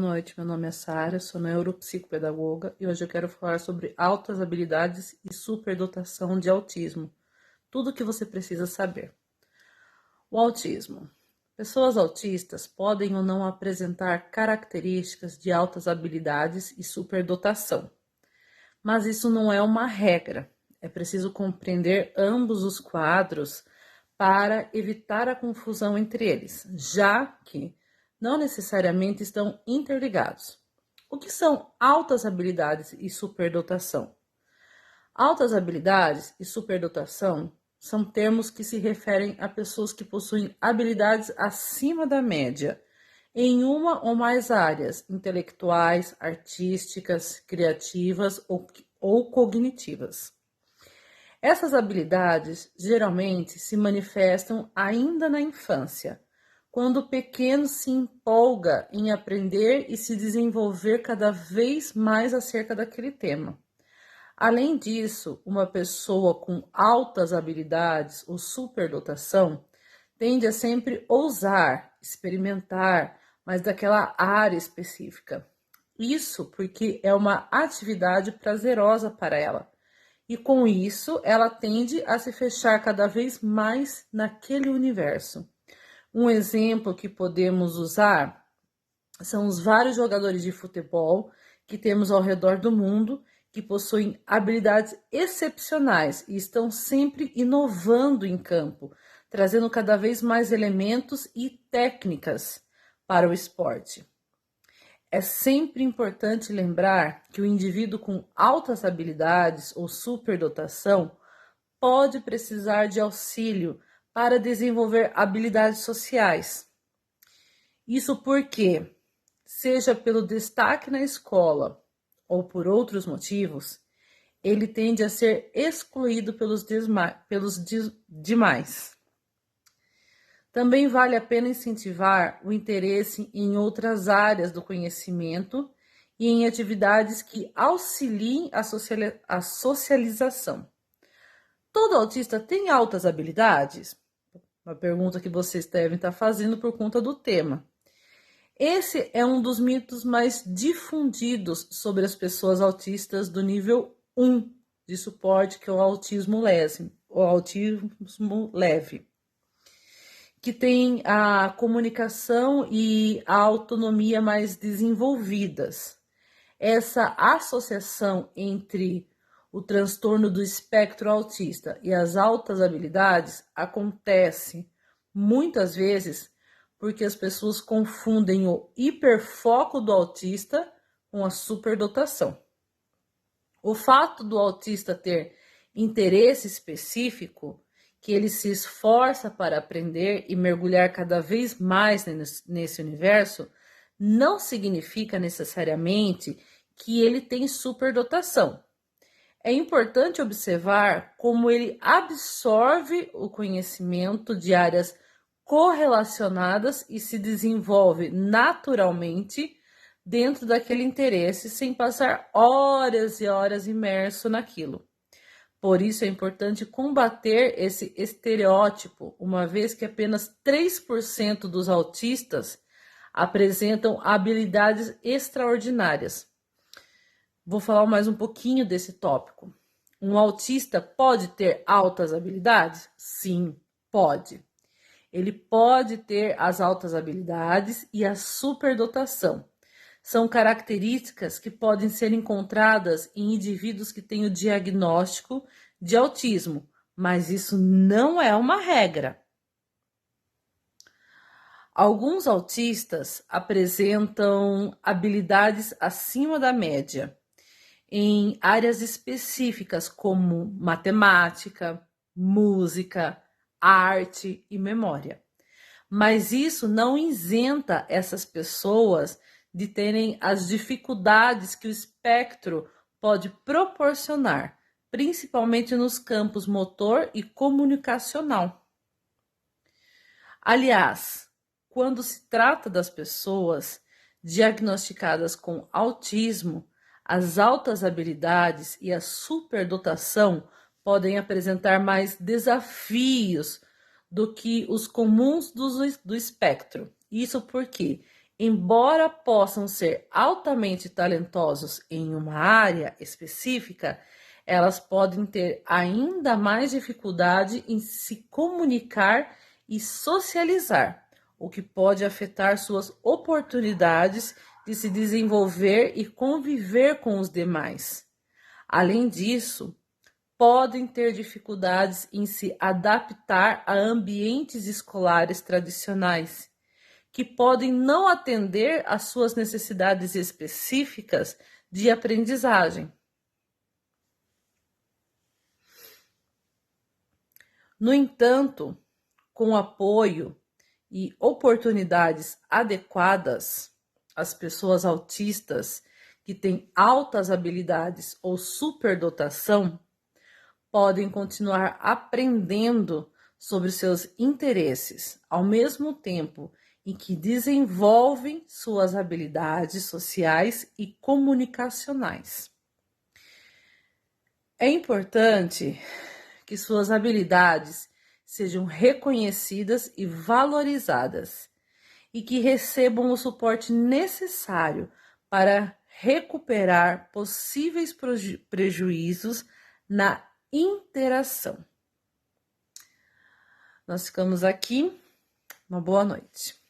noite. Meu nome é Sara, sou neuropsicopedagoga e hoje eu quero falar sobre altas habilidades e superdotação de autismo. Tudo o que você precisa saber. O autismo. Pessoas autistas podem ou não apresentar características de altas habilidades e superdotação, mas isso não é uma regra. É preciso compreender ambos os quadros para evitar a confusão entre eles, já que não necessariamente estão interligados. O que são altas habilidades e superdotação? Altas habilidades e superdotação são termos que se referem a pessoas que possuem habilidades acima da média em uma ou mais áreas intelectuais, artísticas, criativas ou cognitivas. Essas habilidades geralmente se manifestam ainda na infância, quando o pequeno se empolga em aprender e se desenvolver cada vez mais acerca daquele tema. Além disso, uma pessoa com altas habilidades ou superdotação tende a sempre ousar, experimentar, mas daquela área específica. Isso porque é uma atividade prazerosa para ela. E com isso, ela tende a se fechar cada vez mais naquele universo. Um exemplo que podemos usar são os vários jogadores de futebol que temos ao redor do mundo, que possuem habilidades excepcionais e estão sempre inovando em campo, trazendo cada vez mais elementos e técnicas para o esporte. É sempre importante lembrar que o indivíduo com altas habilidades ou superdotação pode precisar de auxílio para desenvolver habilidades sociais. Isso porque, seja pelo destaque na escola ou por outros motivos, ele tende a ser excluído pelos demais. Também vale a pena incentivar o interesse em outras áreas do conhecimento e em atividades que auxiliem a socialização. Todo autista tem altas habilidades? Uma pergunta que vocês devem estar fazendo por conta do tema. Esse é um dos mitos mais difundidos sobre as pessoas autistas do nível 1 de suporte, que é o autismo leve, que tem a comunicação e a autonomia mais desenvolvidas. Essa associação entre o transtorno do espectro autista e as altas habilidades acontece muitas vezes porque as pessoas confundem o hiperfoco do autista com a superdotação. O fato do autista ter interesse específico, que ele se esforça para aprender e mergulhar cada vez mais nesse universo, não significa necessariamente que ele tem superdotação. É importante observar como ele absorve o conhecimento de áreas correlacionadas e se desenvolve naturalmente dentro daquele interesse, sem passar horas e horas imerso naquilo. Por isso é importante combater esse estereótipo, uma vez que apenas 3% dos autistas apresentam habilidades extraordinárias. Vou falar mais um pouquinho desse tópico. Um autista pode ter altas habilidades? Sim, pode. Ele pode ter as altas habilidades e a superdotação. São características que podem ser encontradas em indivíduos que têm o diagnóstico de autismo, mas isso não é uma regra. Alguns autistas apresentam habilidades acima da média em áreas específicas como matemática, música, arte e memória. Mas isso não isenta essas pessoas de terem as dificuldades que o espectro pode proporcionar, principalmente nos campos motor e comunicacional. Aliás, quando se trata das pessoas diagnosticadas com autismo, as altas habilidades e a superdotação podem apresentar mais desafios do que os comuns do espectro. Isso porque, embora possam ser altamente talentosos em uma área específica, elas podem ter ainda mais dificuldade em se comunicar e socializar, o que pode afetar suas oportunidades de se desenvolver e conviver com os demais. Além disso, podem ter dificuldades em se adaptar a ambientes escolares tradicionais, que podem não atender às suas necessidades específicas de aprendizagem. No entanto, com apoio e oportunidades adequadas, as pessoas autistas que têm altas habilidades ou superdotação podem continuar aprendendo sobre seus interesses, ao mesmo tempo em que desenvolvem suas habilidades sociais e comunicacionais. É importante que suas habilidades sejam reconhecidas e valorizadas e que recebam o suporte necessário para recuperar possíveis prejuízos na interação. Nós ficamos aqui. Uma boa noite.